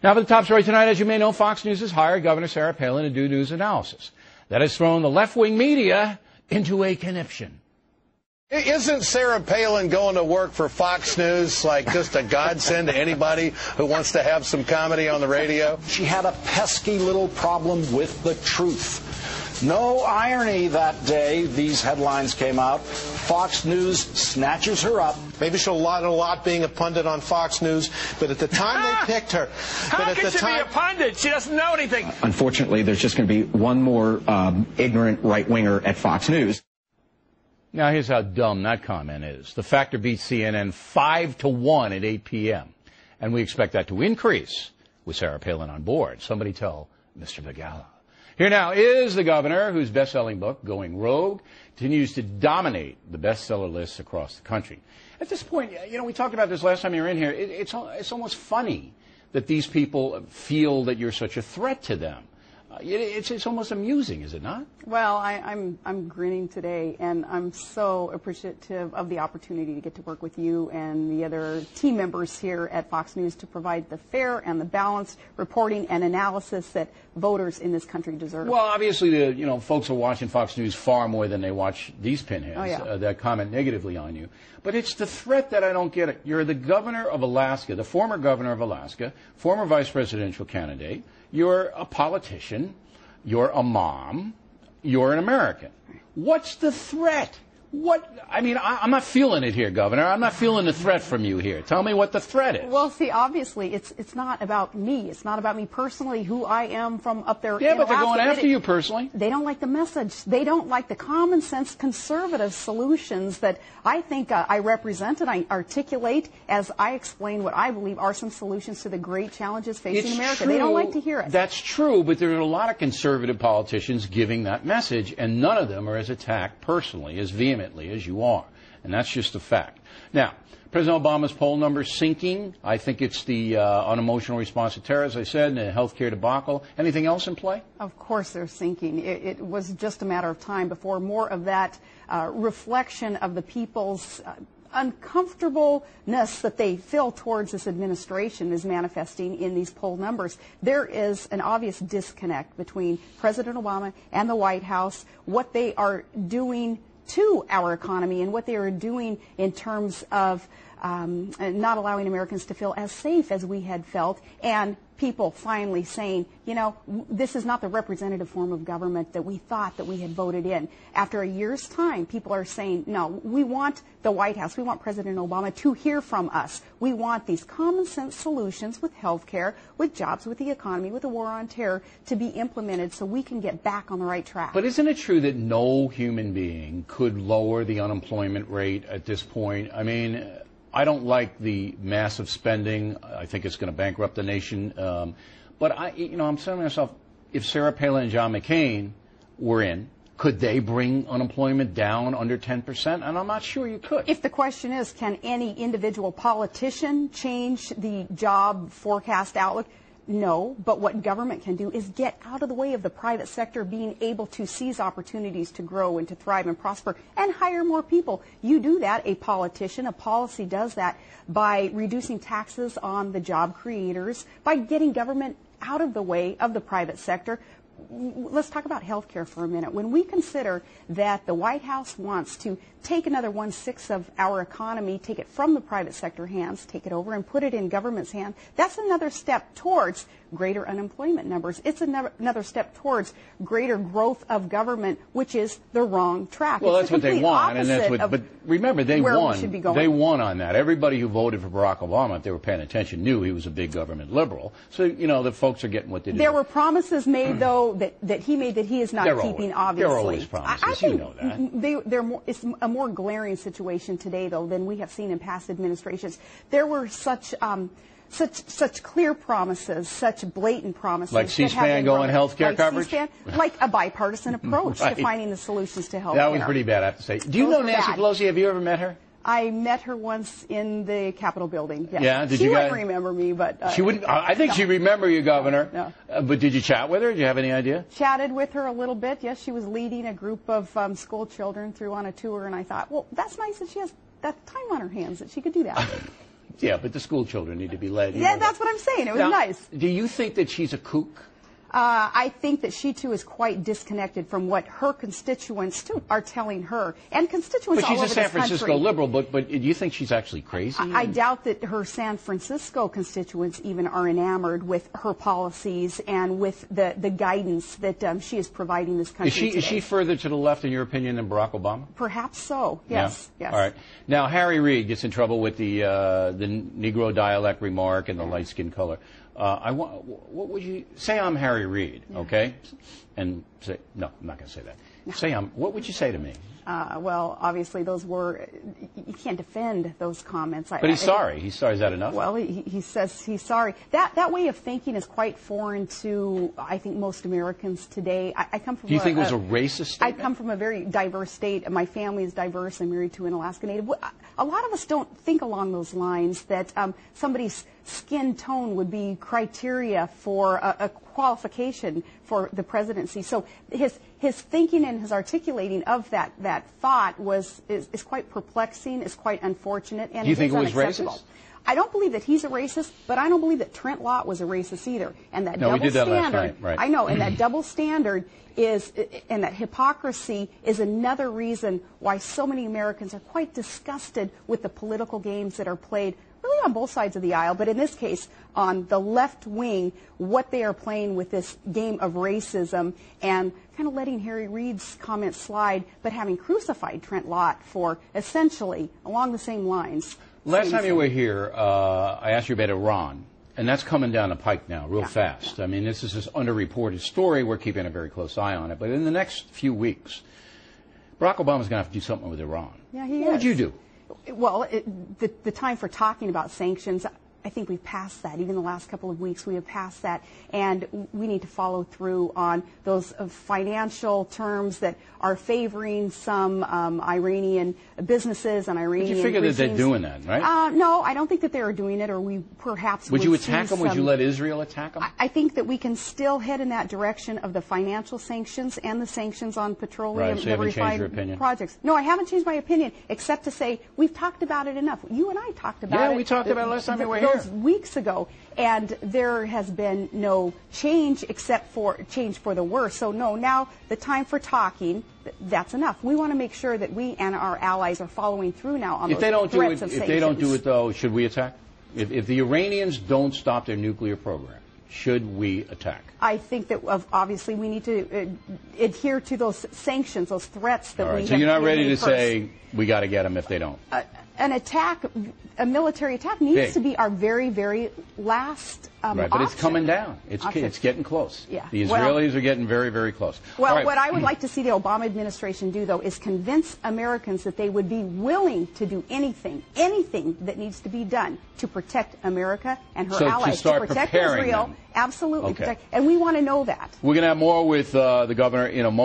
Now for the top story tonight, as you may know, Fox News has hired Governor Sarah Palin to do news analysis. That has thrown the left-wing media into a conniption. Isn't Sarah Palin going to work for Fox News like just a godsend to anybody who wants to have some comedy on the radio? She had a pesky little problem with the truth. No irony that day these headlines came out. Fox News snatches her up. Maybe she'll learn a lot being a pundit on Fox News, but at the time they picked her... How can she be a pundit? She doesn't know anything. Unfortunately, there's just going to be one more ignorant right-winger at Fox News. Now, here's how dumb that comment is. The Factor beats CNN 5-1 at 8 p.m., and we expect that to increase with Sarah Palin on board. Somebody tell Mr. Vigala. Here now is the governor whose best-selling book, Going Rogue, continues to dominate the bestseller lists across the country. At this point, you know, we talked about this last time you were in here. It's almost funny that these people feel that you're such a threat to them. It's almost amusing, is it not? Well, I'm grinning today, and I'm so appreciative of the opportunity to get to work with you and the other team members here at Fox News to provide the fair and the balanced reporting and analysis that voters in this country deserve. Well, obviously, folks are watching Fox News far more than they watch these pinheads that comment negatively on you. But it's the threat that I don't get it. You're the governor of Alaska, the former governor of Alaska, former vice presidential candidate. You're a politician. You're a mom. You're an American. What's the threat? I'm not feeling it here, Governor. I'm not feeling the threat from you here. Tell me what the threat is. Well, see, obviously, it's not about me. It's not about me personally, who I am from up there. Yeah, but they're going after you personally. They don't like the message. They don't like the common sense conservative solutions that I think I represent and I articulate as I explain what I believe are some solutions to the great challenges facing America. True. They don't like to hear it. That's true, but there are a lot of conservative politicians giving that message, and none of them are as attacked personally, as vehemently as you are. And that's just a fact. Now, President Obama's poll numbers sinking. I think it's the unemotional response to terror, as I said, and the health care debacle. Anything else in play? Of course they're sinking. It was just a matter of time before more of that reflection of the people's uncomfortableness that they feel towards this administration is manifesting in these poll numbers. There is an obvious disconnect between President Obama and the White House, what they are doing to our economy and what they are doing in terms of not allowing Americans to feel as safe as we had felt, and people finally saying, you know, this is not the representative form of government that we thought that we had voted in. After a year's time, people are saying, no, we want the White House, we want President Obama to hear from us. We want these common sense solutions with health care, with jobs, with the economy, with the war on terror to be implemented so we can get back on the right track. But isn't it true that no human being could lower the unemployment rate at this point? I mean, I don't like the massive spending. I think it's going to bankrupt the nation. But I'm saying to myself, if Sarah Palin and John McCain were in, could they bring unemployment down under 10%? And I'm not sure you could. If the question is, can any individual politician change the job forecast outlook? No, but what government can do is get out of the way of the private sector being able to seize opportunities to grow and to thrive and prosper and hire more people. You do that, a politician, a policy does that by reducing taxes on the job creators, by getting government out of the way of the private sector. Let's talk about health care for a minute. When we consider that the White House wants to take another 1/6 of our economy, take it from the private sector hands, take it over and put it in government's hand, that's another step towards greater unemployment numbers. It's another step towards greater growth of government, which is the wrong track. Well, it's that's what they want, and that's what. But remember, they won. They won on that. Everybody who voted for Barack Obama, if they were paying attention, knew he was a big government liberal. So the folks are getting what they do. There were promises made, though, that he made that he is not keeping. Obviously, there are always promises. I think you know that. it's a more glaring situation today, though, than we have seen in past administrations. There were such clear promises, such blatant promises. Like C-SPAN going health care coverage? Like a bipartisan approach to finding the solutions to health care. That was pretty bad, I have to say. Do you know Nancy Pelosi? Have you ever met her? I met her once in the Capitol building. Yes. Yeah, she wouldn't remember me, but she wouldn't. I think she'd remember you, Governor. No. But did you chat with her? Do you have any idea? Chatted with her a little bit. Yes, she was leading a group of school children through on a tour, and I thought, well, that's nice that she has that time on her hands that she could do that. Yeah, but the school children need to be led. Yeah, that's what I'm saying. It was nice. Do you think that she's a kook? I think that she, too, is quite disconnected from what her constituents, too, are telling her. And constituents all over this country. But she's a San Francisco liberal, but do you think she's actually crazy? I doubt that her San Francisco constituents even are enamored with her policies and with the guidance that she is providing this country today. Is she further to the left, in your opinion, than Barack Obama? Perhaps so, yes. Yeah? Yes. All right. Now, Harry Reid gets in trouble with the Negro dialect remark and the light skin color. What would you say? I'm Harry Reid, okay? And say no. I'm not going to say that. No. Say what would you say to me? Well, obviously, you can't defend those comments. But he's sorry. He's sorry. Is that enough? Well, he says he's sorry. That way of thinking is quite foreign to, I think, most Americans today. I come from. Do you think it was a racist statement? I come from a very diverse state. My family is diverse. I'm married to an Alaska Native. A lot of us don't think along those lines that somebody's skin tone would be criteria for a qualification for the presidency. So his thinking and his articulating of that thought is quite perplexing, is quite unfortunate, and do you think it was unacceptable. Racist? I don't believe that he's a racist, but I don't believe that Trent Lott was a racist either. And that double we did that standard, last night, right. I know, and that double standard and that hypocrisy is another reason why so many Americans are quite disgusted with the political games that are played really on both sides of the aisle, but in this case on the left wing, what they are playing with this game of racism and kind of letting Harry Reid's comments slide, but having crucified Trent Lott for essentially along the same lines. Last time you were here, I asked you about Iran, and that's coming down the pike now real fast. I mean, this is this underreported story. We're keeping a very close eye on it. But in the next few weeks, Barack Obama's going to have to do something with Iran. Yeah, he is. What would you do? Well, the time for talking about sanctions, I think we've passed that. Even the last couple of weeks, we have passed that. And we need to follow through on those financial terms that are favoring some Iranian businesses and Iranian But you figure regimes. that they're doing that, right? No, I don't think that they are doing it, or we perhaps would you attack them? Would you let Israel attack them? I think that we can still head in that direction of the financial sanctions and the sanctions on petroleum right, so you haven't changed your opinion? projects. No, I haven't changed my opinion, except to say we've talked about it enough. You and I talked about it. Yeah, we talked about it last time you were here. Those weeks ago, and there has been no change except for change for the worse. So no, now the time for talking, that's enough. We want to make sure that we and our allies are following through now on those threats of sanctions. If they don't do it, though, should we attack? If the Iranians don't stop their nuclear program, should we attack? I think that obviously we need to adhere to those sanctions, those threats that we have. So you're not ready to say we got to get them if they don't? An attack, a military attack, needs to be our very, very last right, but option. it's coming down. It's getting close. Yeah. The Israelis are getting very, very close. Well, right. What I would like to see the Obama administration do, though, is convince Americans that they would be willing to do anything that needs to be done to protect America and her allies, to protect Israel. Them. Absolutely. Okay. And we want to know that. We're going to have more with the governor in a moment.